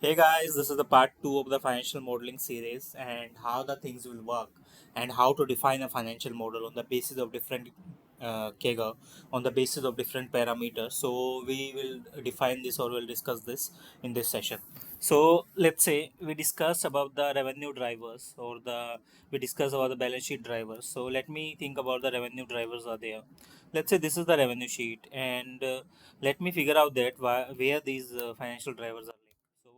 Hey guys, this is the part 2 of the financial modeling series and how the things will work and how to define a financial model on the basis of different KEGA, on the basis of different parameters. So we will define this or we'll discuss this in this session. So let's say we discuss about the revenue drivers or we discuss about the balance sheet drivers. So let me think about the revenue drivers are there. Let's say this is the revenue sheet and let me figure out that where these financial drivers are linked. So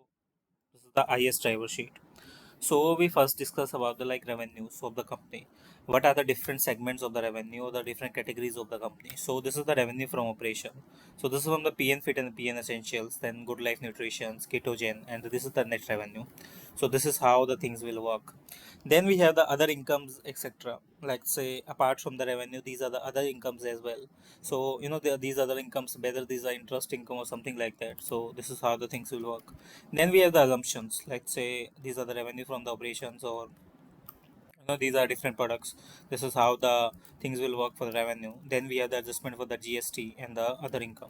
this is the IS driver sheet. So we first discuss about the revenues of the company. What are the different segments of the revenue or the different categories of the company? So this is the revenue from operation. So this is from the PN Fit and the PN Essentials, then Good Life Nutrition, Ketogen, and this is the net revenue. So this is how the things will work. Then we have the other incomes, etc. Like say apart from the revenue, these are the other incomes as well. So these other incomes, whether these are interest income or something like that. So this is how the things will work. Then we have the assumptions. Like say these are the revenue from the operations, or these are different products. This is how the things will work for the revenue. Then we have the adjustment for the GST and the other income.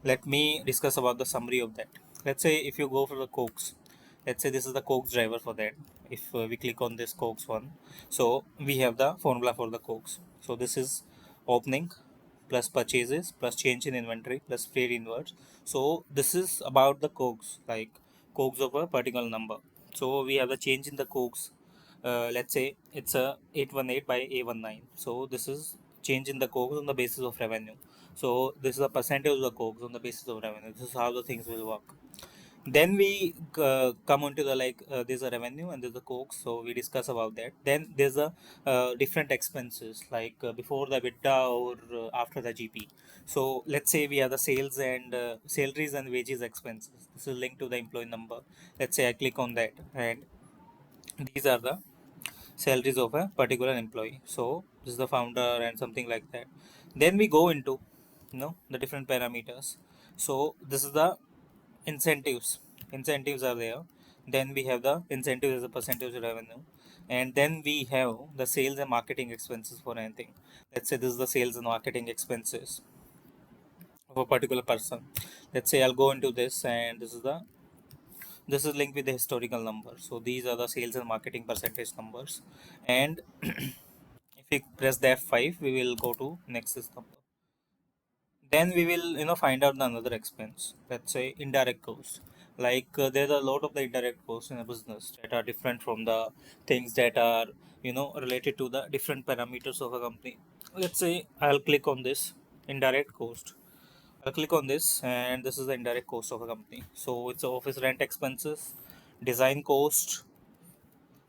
Let me discuss about the summary of that. Let's say if you go for the Cokes, let's say this is the Cokes driver for that. If we click on this Cokes one, so we have the formula for the Cokes. So this is opening plus purchases plus change in inventory plus freight inwards. So this is about the Cokes, like Cokes of a particular number. So we have the change in the Cokes. Let's say it's a 818 by A19. So this is change in the Cokes on the basis of revenue. So this is a percentage of the COGS on the basis of revenue. This is how the things will work. Then we come on to the there's a revenue and there's a COGS. So we discuss about that. Then there's a different expenses like before the EBITDA or after the GP. So let's say we have the sales and salaries and wages expenses. This is linked to the employee number. Let's say I click on that, and these are the salaries of a particular employee. So this is the founder and something like that. Then we go into the different parameters. So this is the incentives. Incentives are there. Then we have the incentive as a percentage of revenue, and then we have the sales and marketing expenses for anything. Let's say this is the sales and marketing expenses of a particular person. Let's say I'll go into this, and this is linked with the historical number. So these are the sales and marketing percentage numbers. And if we press the F5, we will go to next is number. Then we will find out the another expense. Let's say indirect cost. Like there's a lot of the indirect costs in a business that are different from the things that are related to the different parameters of a company. Let's say I'll click on this indirect cost. I'll click on this, and this is the indirect cost of a company. So it's office rent expenses, design cost,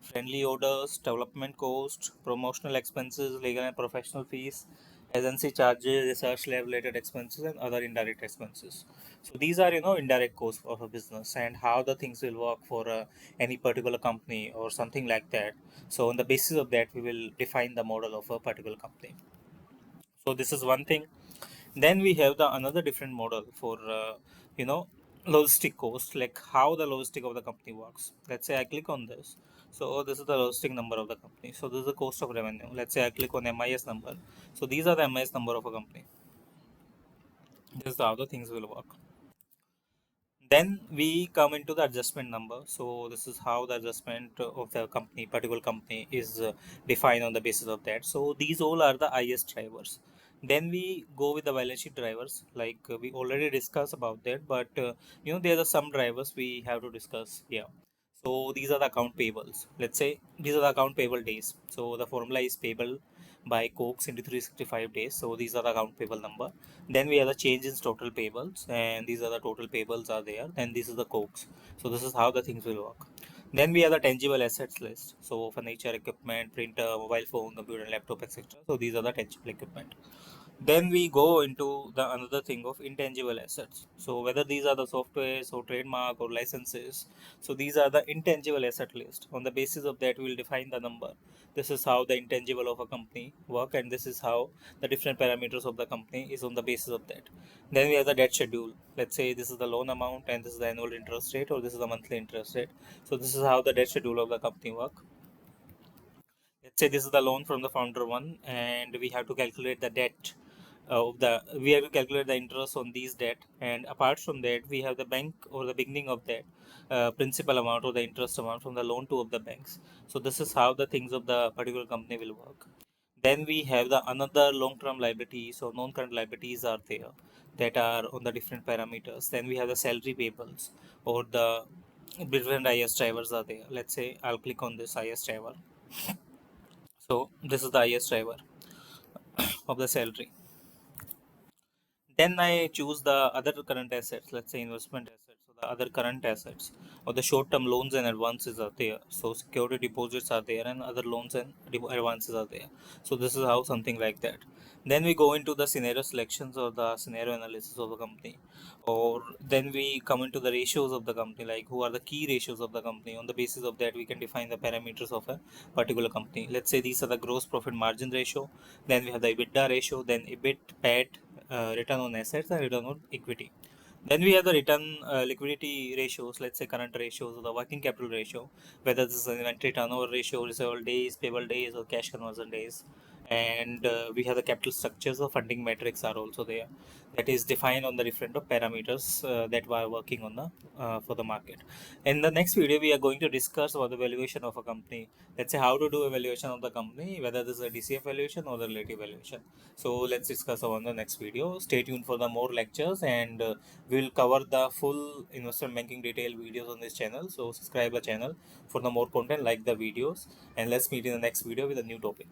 friendly orders, development cost, promotional expenses, legal and professional fees, agency charges, research lab related expenses, and other indirect expenses. So these are indirect costs of a business and how the things will work for any particular company or something like that. So on the basis of that, we will define the model of a particular company. So this is one thing. Then we have the another different model for you know logistic cost, like how the logistic of the company works. Let's say I click on this. So this is the logistic number of the company. So this is the cost of revenue. Let's say I click on MIS number. So these are the MIS number of a company. This is how the things will work. Then we come into the adjustment number. So this is how the adjustment of the company, particular company, is defined on the basis of that. So these all are the IS drivers. Then we go with the balance sheet drivers, like we already discussed about that, but there are some drivers we have to discuss here. So these are the account payables. Let's say these are the account payable days. So the formula is payable by Cokes into 365 days. So these are the account payable number. Then we have the change in total payables, and these are the total payables are there. Then this is the Cokes. So this is how the things will work. Then we have the tangible assets list. So furniture, equipment, printer, mobile phone, computer, laptop, etc. So these are the tangible equipment. Then we go into the another thing of intangible assets. So whether these are the softwares or trademark or licenses, so these are the intangible asset list. On the basis of that, we will define the number. This is how the intangible of a company work, and this is how the different parameters of the company is on the basis of that. Then we have the debt schedule. Let's say this is the loan amount, and this is the annual interest rate, or this is the monthly interest rate. So this is how the debt schedule of the company work. Let's say this is the loan from the founder one, and we have to calculate the debt the we have to calculate the interest on these debt, and apart from that we have the bank or the beginning of that principal amount or the interest amount from the loan to of the banks. So this is how the things of the particular company will work. Then we have the another long term liabilities or non current liabilities are there that are on the different parameters. Then we have the salary payables or the different IS drivers are there. Let's say I'll click on this IS driver. So this is the IS driver of the salary. Then I choose the other current assets, let's say investment assets, or the other current assets, or the short term loans and advances are there. So security deposits are there, and other loans and advances are there. So this is how something like that. Then we go into the scenario selections or the scenario analysis of the company, or then we come into the ratios of the company, like who are the key ratios of the company. On the basis of that, we can define the parameters of a particular company. Let's say these are the gross profit margin ratio, then we have the EBITDA ratio, then EBIT, PAT, return on assets and return on equity. Then we have the return liquidity ratios, let's say current ratios or the working capital ratio, whether this is an inventory turnover ratio, receivable days, payable days, or cash conversion days. And we have the capital structures or funding metrics are also there, that is defined on the different parameters that we are working on the for the market. In the next video, we are going to discuss about the valuation of a company. Let's say how to do evaluation of the company, whether this is a DCF valuation or the relative valuation. So let's discuss on the next video. Stay tuned for the more lectures, and we'll cover the full investment banking detail videos on this channel. So subscribe the channel for the more content, like the videos, and let's meet in the next video with a new topic.